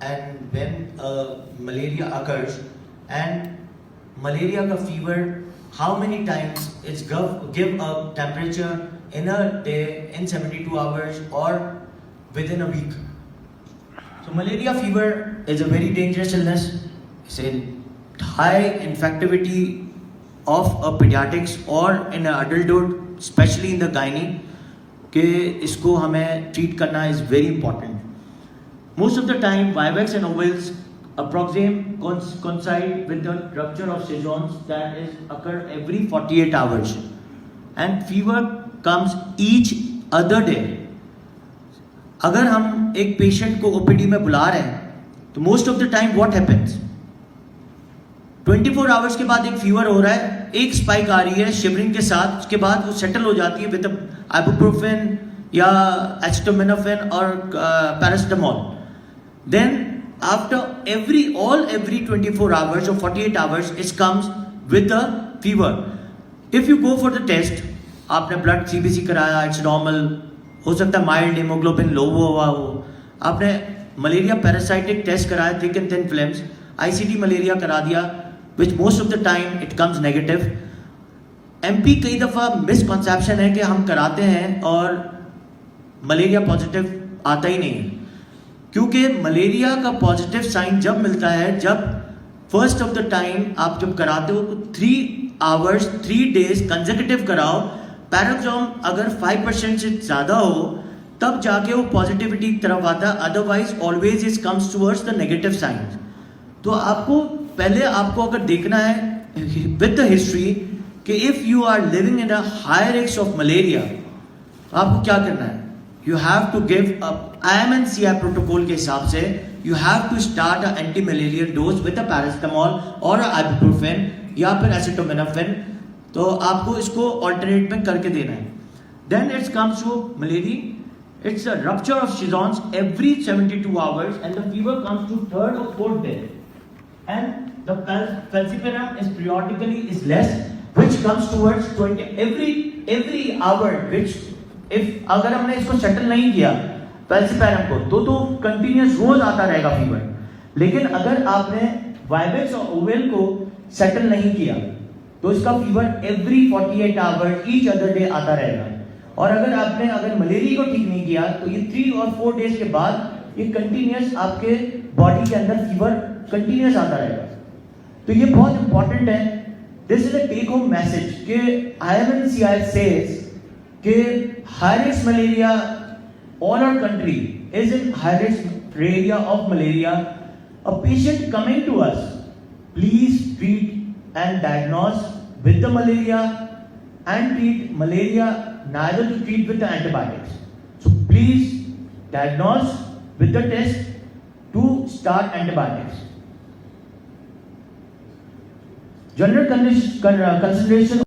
and when malaria occurs, and malaria ka fever, how many times it's give a temperature in a day, in 72 hours or within a week. So malaria fever is a very dangerous illness. It's a high infectivity of a pediatrics or in adulthood, especially in the gynae, कि इसको हमें treat करना is very important. Most of the time, Vivax and ovals approximate coincide with the rupture of seasons that is occur every 48 hours, and fever comes each other day. अगर हम एक patient को OPD में बुला रहे हैं तो most of the time what happens, 24 hours के बाद एक फीवर हो रहा है, एक स्पाइक आ रही है शिवरिंग के साथ, उसके बाद वो सेटल हो जाती है विद आइबुप्रोफेन या एसिटामिनोफेन और paracetamol. Then after every 24 hours or 48 hours it comes with the fever. If you go for the test, आपने ब्लड सीबीसी कराया, इट्स नॉर्मल, हो सकता है माइल्ड हेमोग्लोबिन लो हुआ हो, आपने मलेरिया पैरासाइटिक टेस्ट कराया, thick and thin films, ICT malaria करा दिया, which most of the time it comes negative. MP कई दफ़ा मिसकॉन्सेप्शन है कि हम कराते हैं और मलेरिया पॉजिटिव आता ही नहीं है, क्योंकि मलेरिया का पॉजिटिव साइन जब मिलता है जब फर्स्ट ऑफ द टाइम आप जब कराते हो 3 आवर्स 3 डेज कंसेक्यूटिव कराओ, पैराजोम अगर 5% से ज़्यादा हो तब जाके वो पॉजिटिविटी की तरफ आता है, otherwise always is comes towards the negative science. तो आपको पहले आपको अगर देखना है विद द हिस्ट्री कि if you are living in a high risk of malaria, आपको क्या करना है, you have to give up IMNCI protocol के हिसाब से you have to start a anti malarial dose with a paracetamol और ibuprofen या फिर एसिटामिनोफेन. तो आपको इसको ऑल्टरनेट में करके देना है. Then it's comes to malaria, it's a rupture of schizonts every 72 hours and the fever comes to 3rd or 4th day, and the falciparum is periodically is less, which comes towards 20 every hour, which if अगर हमने इसको settle नहीं किया falciparum को तो continuous रोज आता रहेगा fever. लेकिन अगर आपने वाइवेक्स और ओवेल को सेटल नहीं किया तो इसका fever every 48 hour each other day आता रहेगा. और अगर मलेरिया को ठीक नहीं किया तो ये 3 और 4 डेज के बाद ये कंटिन्यूस आपके बॉडी के अंदर फीवर कंटिन्यूस आता रहेगा. तो ये बहुत इंपॉर्टेंट है. This is a take home message कि IMNCI सेज कि high risk malaria all our country is in high risk area of malaria. A patient coming to us, please treat and diagnose with the malaria and treat malaria neither to treat with the antibiotics. So please diagnose with the test to start antibiotics. General consideration